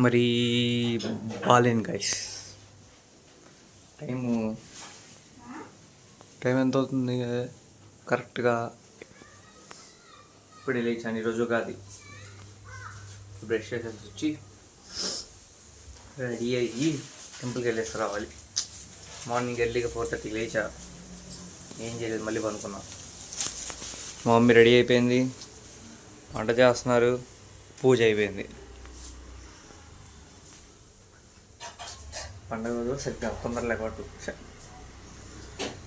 మరి బాలేను guys. Time time ఎంత అవుతుంది కరెక్ట్గా? ఇప్పుడు లేచాను. ఈరోజు ఉగాది. బ్రష్ చేసేసి వచ్చి రెడీ అయ్యి టెంపుల్కి వెళ్ళేసి రావాలి. మార్నింగ్ ఎర్లీగా 4:30 లేచా. ఏం చేయలేదు, మళ్ళీ పనుకున్నా. మా మమ్మీ రెడీ అయిపోయింది, వంట చేస్తున్నారు, పూజ అయిపోయింది. పండుగ రోజు సరిగ్గా తొందర లేకపోతే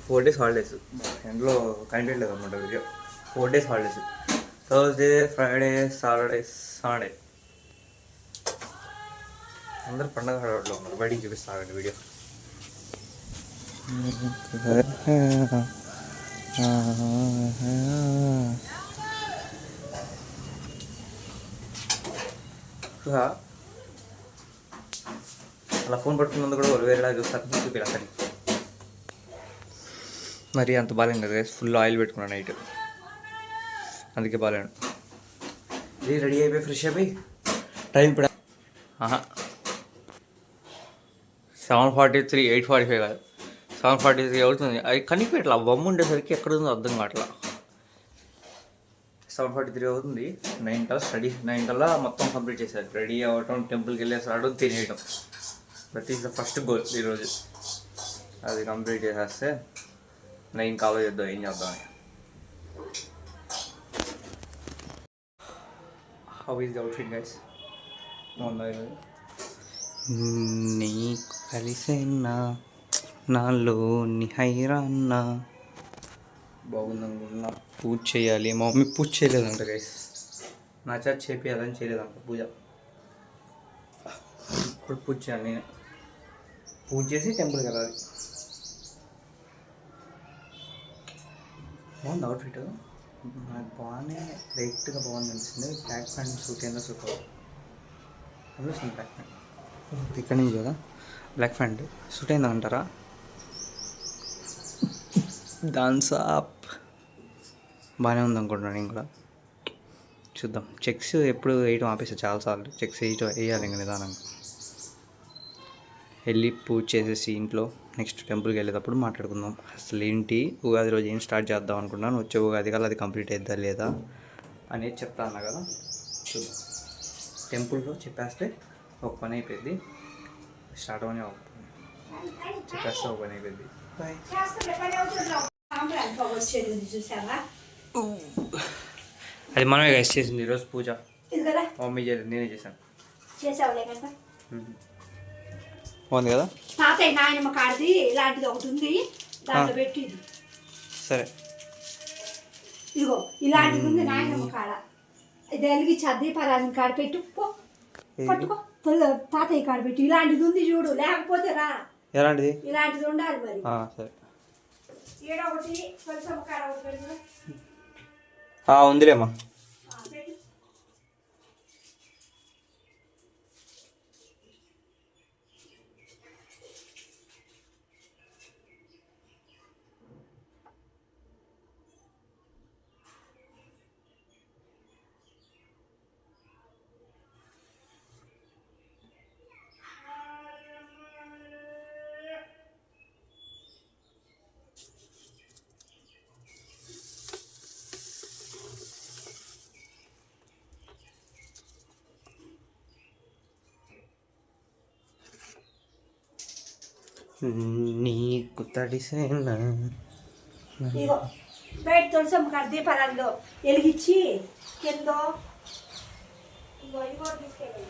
4 days హాలిడేస్. ఇంట్లో కంటెంట్ లేదు అనమాట video. 4 days holidays. Thursday, Friday, Saturday, Sunday అందరు పండుగ హడావుడిలో ఉన్నారు. బయటికి చూపిస్తానండి వీడియో. అలా ఫోన్ పట్టుకున్న ముందు కూడా వేరేలా చూస్తారు, చూపిరా సరే. మరి అంత బాగాలేను కదా, ఫుల్ ఆయిల్ పెట్టుకున్నాను నైట్, అందుకే బాగాలేను. ఇది రెడీ అయిపోయి ఫ్రెష్ అయిపోయి టైం ఇప్పుడు 7:43, 8:45 కాదు 7:43 అవుతుంది. అది కనిపెట్లా బొమ్మ ఉండేసరికి ఎక్కడుందో అర్థం కావట్లా. 7:43 అవుతుంది. 9 కల్లా స్టడీ, 9 కల్లా మొత్తం కంప్లీట్ చేశారు. రెడీ అవ్వటం, టెంపుల్కి వెళ్ళేసి రావడం, తినేయడం. That is the first goal ఈరోజు. అది కంప్లీట్ చేసేస్తే 9 కాలో చేద్దాం, ఏం చేద్దామని. How is the outfit guys? నీకు కలిసేనా నాలోని హైరాన్నా. బాగుందనుకుంటున్నా. పూజ చేయాలి. మా మమ్మీ పూజ చేయలేదంట గైస్. నా చేత చేపియాలని చేయలేదంట పూజ. ఇప్పుడు పూజ చేయాలి నేనే. పూజ చేసి టెంపుల్కి వెళ్ళాలి. బాగుంది అవుట్ఫిట్. నాకు బాగానే లైట్గా బాగుంది అనిపిస్తుంది. బ్లాక్ ప్యాంట్ సూట్ ఏందో సూట్ అనిపిస్తుంది. బ్లాక్ ప్యాంట్ ఇక్కడ నుంచి కదా, బ్లాక్ ప్యాంట్ సూట్ అయిందా అంటారా? డాన్స్ అప్ బాగానే ఉంది అనుకుంటున్నాను నేను కూడా. చూద్దాం. చెక్స్ ఎప్పుడు వేయటం ఆపేస్తా చాలాసార్లు. చెక్స్ వేయాలి ఇంకా నిదానంగా. వెళ్ళి పూజ చేసేసి ఇంట్లో నెక్స్ట్ టెంపుల్కి వెళ్ళేటప్పుడు మాట్లాడుకుందాం. అసలు ఏంటి ఉగాది రోజు ఏం స్టార్ట్ చేద్దాం అనుకున్నాను. వచ్చే ఉగాది కల్లా అది కంప్లీట్ అవుద్దా లేదా అనేది చెప్తా అన్నా కదా. చూద్దాం. టెంపుల్లో చెప్పేస్తే ఒక పని అయిపోయింది. స్టార్ట్ అవని చెప్పేస్తే ఒక పని అయిపోయింది. బాయ్. అది మనమే గైస్ చేసింది ఈరోజు పూజ. మమ్మీ చేయలేదు, నేనే చేశాను. బాగుంది కదా? తాతయ్య నాయనమ్మ కాడిది ఇలాంటిది ఒకటి ఉంది, దాంట్లో పెట్టి. సరే, ఇదిగో ఇలాంటిది ఉంది నాయనమ్మ కాడ. ఇది వెలిగించి దీపారాధన కాడ పెట్టు, పట్టుకో. తాతయ్య కాడ పెట్టి. ఇలాంటిది ఉంది చూడు, లేకపోతే రా. ఎలాంటిది? ఇలాంటిది ఉండాలి మరి. సరే. ఈడ ఒకటి తులసమ్మ కాడ ఒకటి పెట్టు. ఉందిలేమ్మా. నీకు తడిసేనా. ఇగో బయట తులసమ్మ కాడ దీపారాధనలో వెలిగించి కింద ఇగో ఇగో తీసుకెళ్ళి.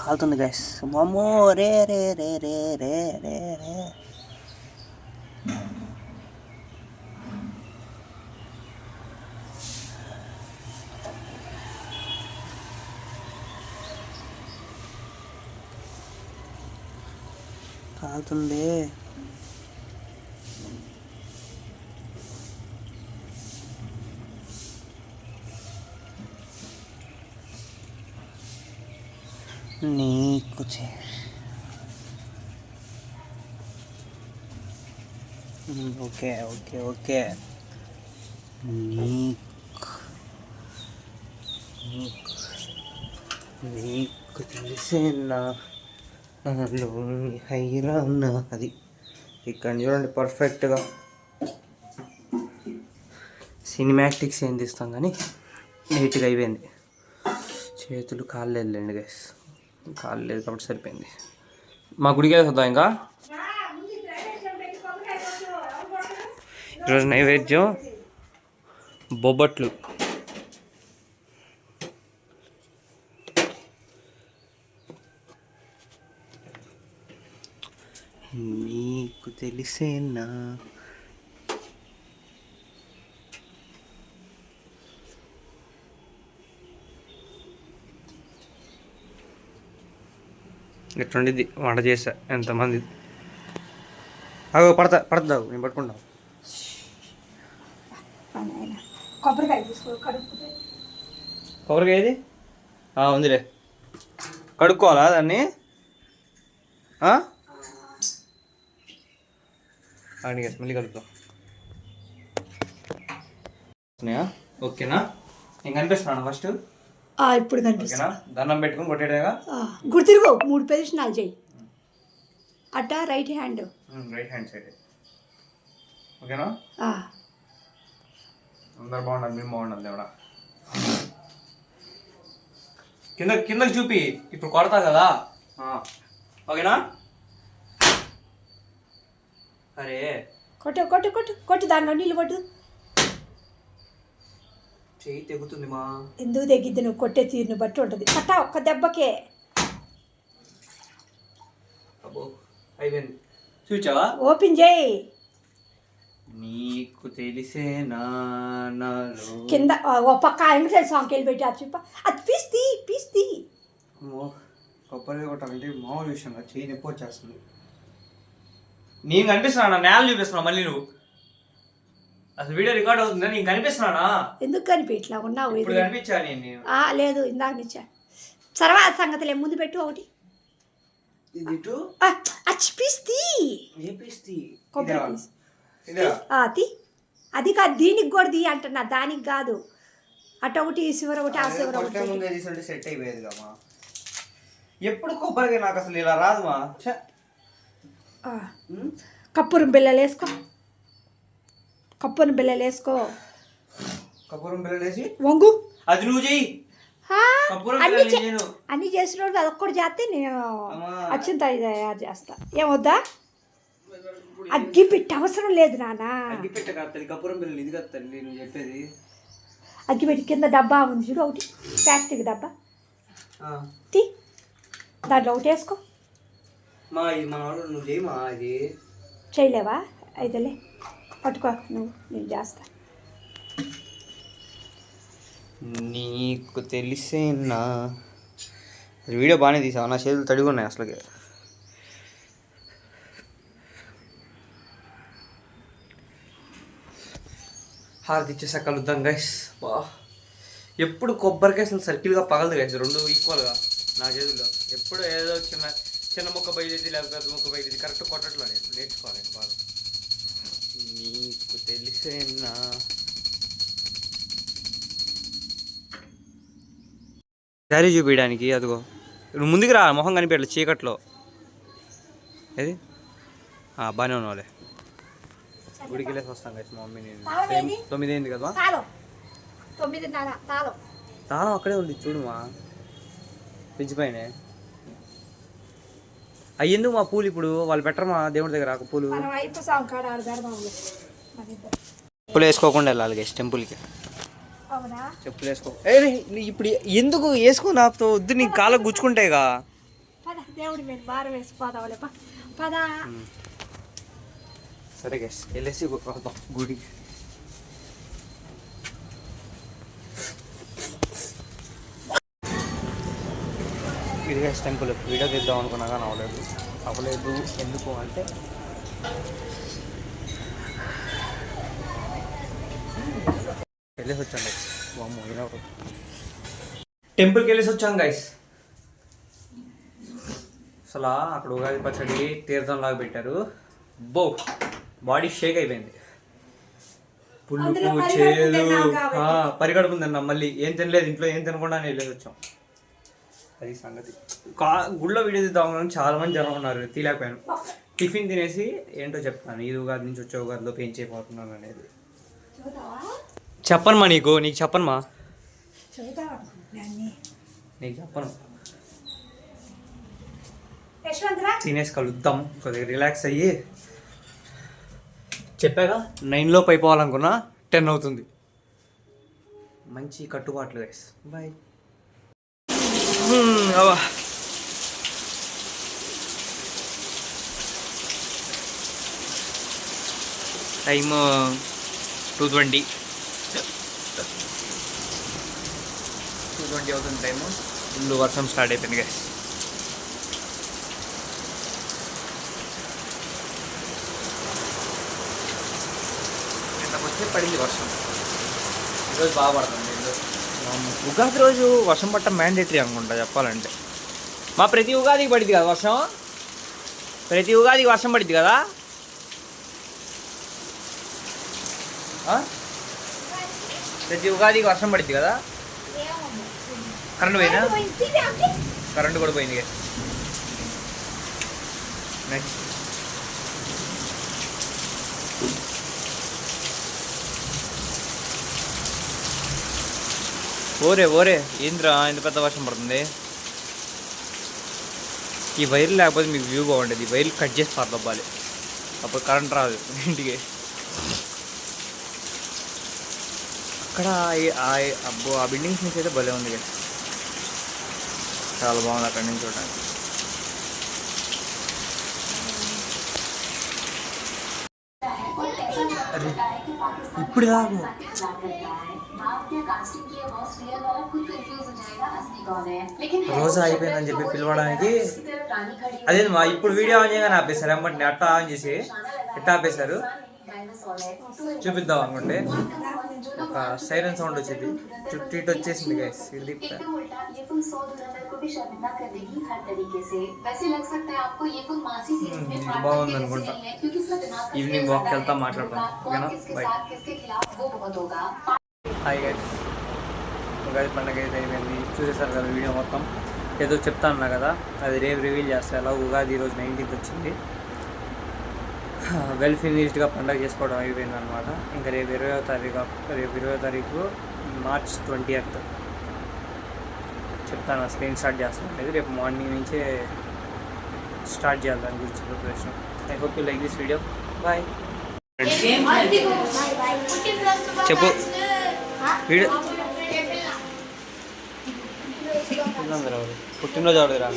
కాలుతుంది గైస్. మమ్మో రే రే రే రే రే రే రే. కాలుతుంది. నీకు ఓకే ఓకే ఓకే నీకు నీకు నీకు తెలిసేనా నాలోని హైరానా. అది ఇక్కడ చూడండి పర్ఫెక్ట్గా సినిమాటిక్స్ ఏం తీస్తాం కానీ నీట్గా అయిపోయింది. చేతులు కాళ్ళు వెళ్ళండి గైస్, కాళ్ళు లేదు కాబట్టి సరిపోయింది. మా గుడికి వెళ్తుందా ఇంకా. ఈరోజు నైవేద్యం బొబ్బట్లు. నీకు తెలిసేనా ఎట్లుండిద్ది వంట చేసా ఎంతమంది. అగో పడతావు నేను పట్టుకుంటావు. కొబ్బరికాయ తీసుకో, కడుక్కుంటే. కొబ్బరికాయ ఏది ఉందిలే, కడుక్కోవాలా దాన్ని. అడిగేసి మళ్ళీ కలుపుతాం. ఓకేనా? నేను కనిపిస్తున్నాను ఫస్ట్. ఇప్పుడు కనిపిస్తా. దండం పెట్టుకుని కొట్టేదేగా. గుర్తిరుగు 3 ప్రదక్షిణాలు చేయి. అట్ట రైట్ హ్యాండ్ సైడ్. ఓకేనా? అందరు బాగుండాలి, మేము బాగుండాలి దేవుడా. కిందకి చూపి ఇప్పుడు కొడతా కదా. ఓకేనా? అరే కొట్టు కొట్టు కొట్టు కొట్టు, దాంట్లో నీళ్ళు కొట్టు. చెయ్యి తెగుతుంది మా. ఎందుకు తెగిద్ది? నువ్వు కొట్టే తీరుని బట్టి ఉంటుంది. కట్ట ఒక్క దెబ్బకే. అబ్బో అయిపోయింది. చూచావా? ఓపెన్ చేయి. నీకు తెలిసేనా నాలో. కింద ఓ పక్క వెంకటేశ్వర స్వామికి వెళ్ళి పెట్టి అది చూప. అది పీస్తి. కొబ్బరి కొట్టాలంటే మామూలు విషయం కాదు, చెయ్యి నొప్పి వచ్చేస్తుంది. నేను కనిపిస్తున్నానా? నేల చూపిస్తున్నా మళ్ళీ నువ్వు. అసలు వీడియో రికార్డ్ అవుతుందా? నేను కనిపిస్తున్నానా? ఎందుకు కనిపి ఇట్లా ఉన్నావు? ఇప్పుడు కనిపించా నేను. లేదు, ఇందాక నిచ్చా. తర్వాత సంగతిలే, ముందు పెట్టు ఒకటి. ఇది ఇటు పీస్తి. ఏ పీస్తి? కొబ్బరి పీస్ అది కాదు, దీనికి కూడా తీ అంటున్నా, దానికి కాదు. అటు ఒకటి శివర ఒకటి, ఆ శివర ఒకటి. సెట్ అయిపోయేది కమ్మా. ఎప్పుడు కొబ్బరిగా నాకు అసలు ఇలా రాదుమా. కప్పురం బిళ్ళలు వేసుకో. కప్పురం బిళ్ళలు వేసుకో. కప్పురం బిళ్ళలు వేసి వంగు. అది నువ్వు చెయ్యి. అన్ని చేసిన రోజు అదొక్కటి చేస్తే నేను అచ్చింత చేస్తా. ఏమొద్దా? అగ్గి పెట్టి అవసరం లేదు నాన్న. అగ్గి పెట్ట కత్తది కప్పురం బిళ్ళలు. ఇది కత్తది నేను చెప్పేది. అగ్గి పెట్టి కింద డబ్బా ఉంది చూడు, ఒకటి ప్లాస్టిక్ డబ్బా తీ, దాంట్లో ఒకటి వేసుకో. మా ఇది మన నువ్వు చేయమా. ఇది చేయలేవా? అయితేలే పట్టుకో నువ్వు, నేను చేస్తా. నీకు తెలిసేనా. వీడియో బాగానే తీసావు, నా చేతులు తడిగా ఉన్నాయి అసలుకి. హారతి ఇచ్చేసా కలుద్దాం గైస్. బా ఎప్పుడు కొబ్బరికాయ అసలు సర్కిల్గా పగలదు గైస్, రెండు ఈక్వల్గా నా చేతుల్లో. ఎప్పుడు ఏదో చిన్న ముక్క బయలుదేరి లేకపోతే పెద్ద ముక్క బయలుదేరి కరెక్ట్ కొట్టట్లో నేను నేర్చుకోవాలి బాగా. నీకు తెలిసేనా. శారీ చూపించడానికి అదిగో నువ్వు ముందుకు రా, మొహం కనిపించట్లేదు చీకట్లో. ఏది బాగానే ఉన్నావులే. గుడికి వెళ్ళేసి వస్తాం కదా మా మమ్మీ నేను. 9 అయింది కదా. తాళం అక్కడే ఉంది చూడుమా, ఫ్రిడ్జ్ పైన. అయ్యేందుకు మా పూలు ఇప్పుడు వాళ్ళు పెట్టరు మా దేవుడి దగ్గర పూలు. చెప్పులు వేసుకోకుండా వెళ్ళాలి గైస్ టెంపుల్కి. చెప్పులు వేసుకో. ఇప్పుడు ఎందుకు వేసుకో, నాతో వద్దు, నీ కాళ్ళకు గుచ్చుకుంటాయిగా. దేవుడి మీద భారం వేసిపోతావులే పదా. సరే గైస్ వెళ్ళేసి వద్దాం గుడికి. ఇది గైస్ టెంపుల్. వీడియో తీద్దాం అనుకున్నా కానీ అవ్వలేదు. ఎందుకు అంటే వెళ్ళేసి వచ్చాం గైస్. టెంపుల్కి వెళ్ళేసి వచ్చాం గైస్. అసలు అక్కడ ఉగాది పచ్చడి తీర్థంలాగా పెట్టారు. బో బాడీ షేక్ అయిపోయింది. పులుపు చేదు పరిగడుపుందన్న. మళ్ళీ ఏం తినలేదు, ఇంట్లో ఏం తినకుండా వెళ్ళేసి వచ్చాం. అది సంగతి. గుళ్ళో వీడియో తీద్దామని చాలా మంది జనం ఉన్నారు, తీలేకపోయాను. టిఫిన్ తినేసి ఏంటో చెప్తాను, ఈ ఉగాది నుంచి వచ్చే ఉగాదిలో ఏం చేయబోతున్నాను అనేది. చెప్పను మా నీకు చెప్పను మా నీకు చెప్పను. తినేసి కలుద్దాం, కొద్దిగా రిలాక్స్ అయ్యి. చెప్పాగా 9 లోపు అయిపోవాలనుకున్నా 10 అవుతుంది. మంచి కట్టుబాట్లు గైస్. బాయ్. టైమ్ 2:20 అవుతుంది టైము. ఫుల్ వర్షం స్టార్ట్ అయిపోయింది గైస్. పడింది వర్షం. ఈరోజు బాగా పడుతుంది. ఉగాది రోజు వర్షం పట్టడం మ్యాండేటరీ అనుకుంటా చెప్పాలంటే. మా ప్రతి ఉగాదికి పడింది కదా వర్షం, ప్రతి ఉగాదికి వర్షం పడింది కదా. ప్రతి ఉగాదికి వర్షం పడింది కదా. కరెంట్ పోయినా, కరెంట్ కూడా పోయింది. నెక్స్ట్ ఓరే ఏంద్రా ఇంత పెద్ద వర్షం పడుతుంది. ఈ వైర్లు లేకపోతే మీకు వ్యూ బాగుండేది. ఈ వైర్లు కట్ చేసి పారదబ్బాలి, అప్పుడు కరెంట్ రాదు ఇంటికి. అక్కడ అబ్బో ఆ బిల్డింగ్స్ నుంచి అయితే భలే ఉంది కదా, చాలా బాగుంది అక్కడి నుంచి చూడడానికి. అరే ఇప్పుడు కాదు, రోజా అయిపోయిందని చెప్పి పిలవడానికి. అదే మా ఇప్పుడు వీడియో ఆన్ చేయగానే ఆపేశారు. అమ్మటి అట్ట ఆన్ చేసి ఎట్ట ఆపేశారు చూపిద్దాం అనుకుంటే ఒక సైరన్ సౌండ్ వచ్చింది. చుట్టూ ఇటు వచ్చేసింది గైస్. ఇది బాగుంది అనుకుంటా. ఈవినింగ్ వాక్కి వెళ్తా మాట్లాడతాం, ఓకేనా? బాయ్. హాయ్ గైస్, ఉగాది పండుగ అయితే అయిపోయింది. చూసేసారు కదా వీడియో మొత్తం. ఏదో చెప్తా అన్నా కదా, అది రేపు రివీల్ చేస్తా. ఎలా ఉగాది ఈరోజు 19th వచ్చింది. వెల్ ఫినిష్డ్గా పండుగ చేసుకోవడం అయిపోయింది అనమాట. ఇంకా రేపు 20వ తారీఖు మార్చ్ 20th చెప్తాను. అసలు ఏం స్టార్ట్ చేస్తాను అనేది రేపు మార్నింగ్ నుంచే స్టార్ట్ చేయాలి దాని గురించి preparation. I hope you like this video. Bye. చెప్పు వీడియో పుట్టినరోజు ఆడుదురా.